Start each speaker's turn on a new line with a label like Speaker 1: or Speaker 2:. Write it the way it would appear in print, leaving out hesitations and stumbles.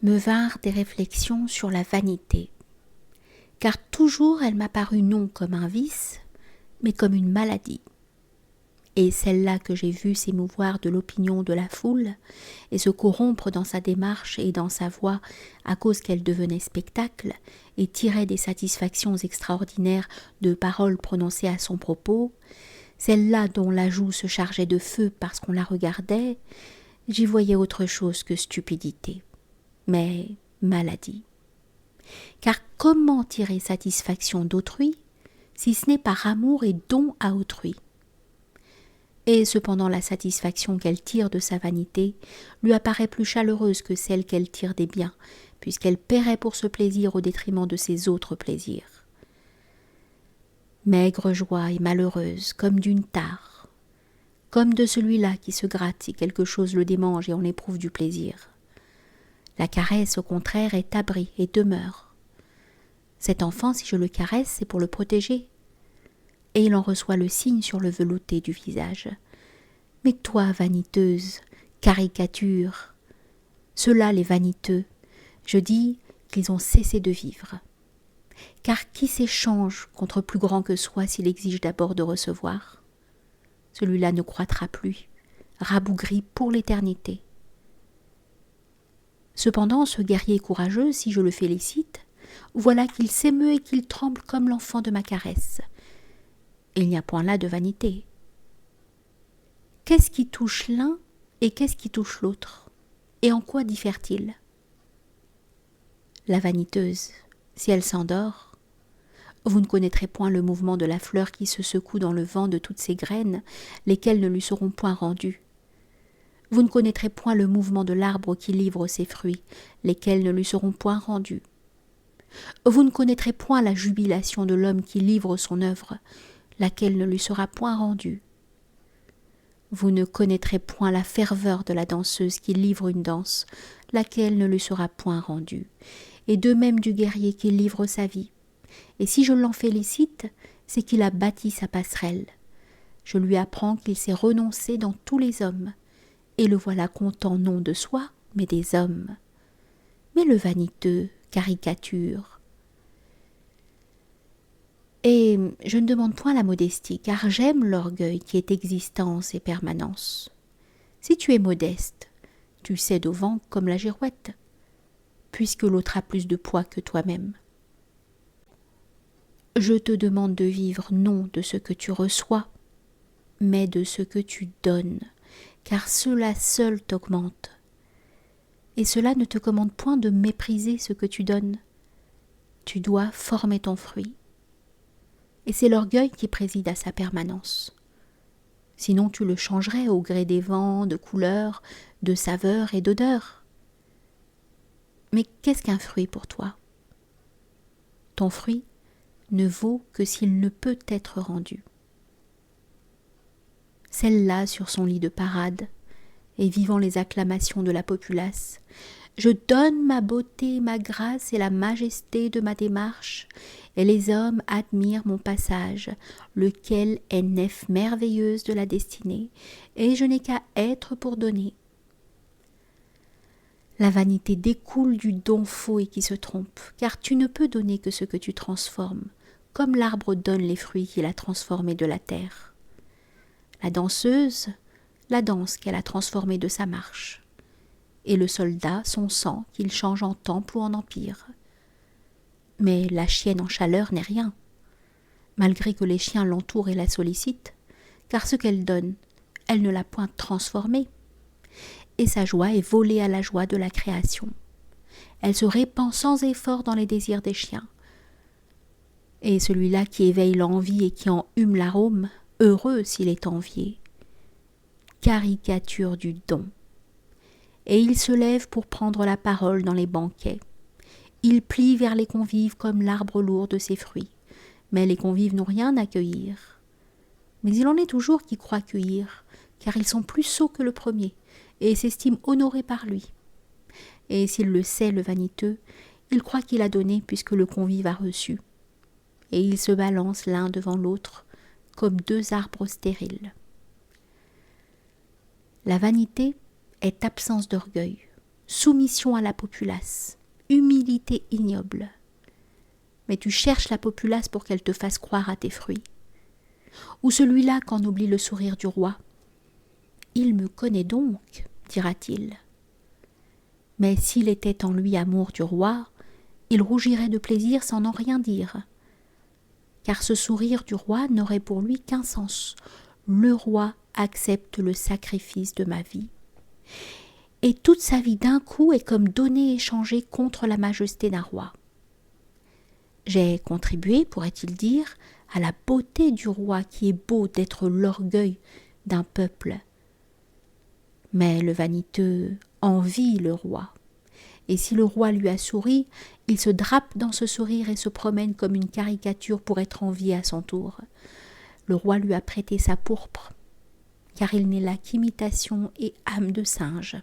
Speaker 1: me vinrent des réflexions sur la vanité, car toujours elle m'apparut non comme un vice, mais comme une maladie. Et celle-là que j'ai vue s'émouvoir de l'opinion de la foule et se corrompre dans sa démarche et dans sa voix à cause qu'elle devenait spectacle et tirait des satisfactions extraordinaires de paroles prononcées à son propos, celle-là dont la joue se chargeait de feu parce qu'on la regardait, j'y voyais autre chose que stupidité, mais maladie. Car comment tirer satisfaction d'autrui si ce n'est par amour et don à autrui ? Et cependant la satisfaction qu'elle tire de sa vanité lui apparaît plus chaleureuse que celle qu'elle tire des biens, puisqu'elle paierait pour ce plaisir au détriment de ses autres plaisirs. Maigre joie et malheureuse, comme d'une tare, comme de celui-là qui se gratte si quelque chose le démange et on éprouve du plaisir. La caresse, au contraire, est abri et demeure. Cet enfant, si je le caresse, c'est pour le protéger. Et il en reçoit le signe sur le velouté du visage. Mais toi, vaniteuse, caricature, ceux-là, les vaniteux, je dis qu'ils ont cessé de vivre. Car qui s'échange contre plus grand que soi s'il exige d'abord de recevoir ? Celui-là ne croîtra plus, rabougri pour l'éternité. Cependant, ce guerrier courageux, si je le félicite, voilà qu'il s'émeut et qu'il tremble comme l'enfant de ma caresse. Il n'y a point là de vanité. Qu'est-ce qui touche l'un et qu'est-ce qui touche l'autre ? Et en quoi diffère-t-il ? La vaniteuse, si elle s'endort, vous ne connaîtrez point le mouvement de la fleur qui se secoue dans le vent de toutes ses graines, lesquelles ne lui seront point rendues. Vous ne connaîtrez point le mouvement de l'arbre qui livre ses fruits, lesquels ne lui seront point rendus. Vous ne connaîtrez point la jubilation de l'homme qui livre son œuvre, laquelle ne lui sera point rendue. Vous ne connaîtrez point la ferveur de la danseuse qui livre une danse, laquelle ne lui sera point rendue, et de même du guerrier qui livre sa vie. Et si je l'en félicite, c'est qu'il a bâti sa passerelle. Je lui apprends qu'il s'est renoncé dans tous les hommes, et le voilà content non de soi, mais des hommes. Mais le vaniteux caricature. Et je ne demande point la modestie, car j'aime l'orgueil qui est existence et permanence. Si tu es modeste, tu cèdes au vent comme la girouette, puisque l'autre a plus de poids que toi-même. Je te demande de vivre non de ce que tu reçois, mais de ce que tu donnes, car cela seul t'augmente. Et cela ne te commande point de mépriser ce que tu donnes. Tu dois former ton fruit. Et c'est l'orgueil qui préside à sa permanence. Sinon tu le changerais au gré des vents, de couleurs, de saveurs et d'odeurs. Mais qu'est-ce qu'un fruit pour toi ? Ton fruit ne vaut que s'il ne peut être rendu. Celle-là, sur son lit de parade, et vivant les acclamations de la populace, je donne ma beauté, ma grâce et la majesté de ma démarche, et les hommes admirent mon passage, lequel est nef merveilleuse de la destinée, et je n'ai qu'à être pour donner. La vanité découle du don faux et qui se trompe, car tu ne peux donner que ce que tu transformes, comme l'arbre donne les fruits qu'il a transformés de la terre. La danseuse, la danse qu'elle a transformée de sa marche, et le soldat son sang qu'il change en temple ou en empire. Mais la chienne en chaleur n'est rien, malgré que les chiens l'entourent et la sollicitent, car ce qu'elle donne, elle ne l'a point transformée, et sa joie est volée à la joie de la création. Elle se répand sans effort dans les désirs des chiens. Et celui-là qui éveille l'envie et qui en hume l'arôme, heureux s'il est envié. Caricature du don. Et il se lève pour prendre la parole dans les banquets. Il plie vers les convives comme l'arbre lourd de ses fruits. Mais les convives n'ont rien à cueillir. Mais il en est toujours qui croient cueillir, car ils sont plus sots que le premier, et s'estiment honorés par lui. Et s'il le sait, le vaniteux, il croit qu'il a donné puisque le convive a reçu. Et ils se balancent l'un devant l'autre, comme deux arbres stériles. La vanité est absence d'orgueil, soumission à la populace, humilité ignoble. Mais tu cherches la populace pour qu'elle te fasse croire à tes fruits. Ou celui-là qu'en oublie le sourire du roi. Il me connaît donc, dira-t-il. Mais s'il était en lui amour du roi, il rougirait de plaisir sans en rien dire. Car ce sourire du roi n'aurait pour lui qu'un sens. Le roi accepte le sacrifice de ma vie. Et toute sa vie d'un coup est comme donnée et échangée contre la majesté d'un roi. J'ai contribué, pourrait-il dire, à la beauté du roi qui est beau d'être l'orgueil d'un peuple. Mais le vaniteux envie le roi. Et si le roi lui a souri, il se drape dans ce sourire et se promène comme une caricature pour être envié à son tour. Le roi lui a prêté sa pourpre, car il n'est là qu'imitation et âme de singe.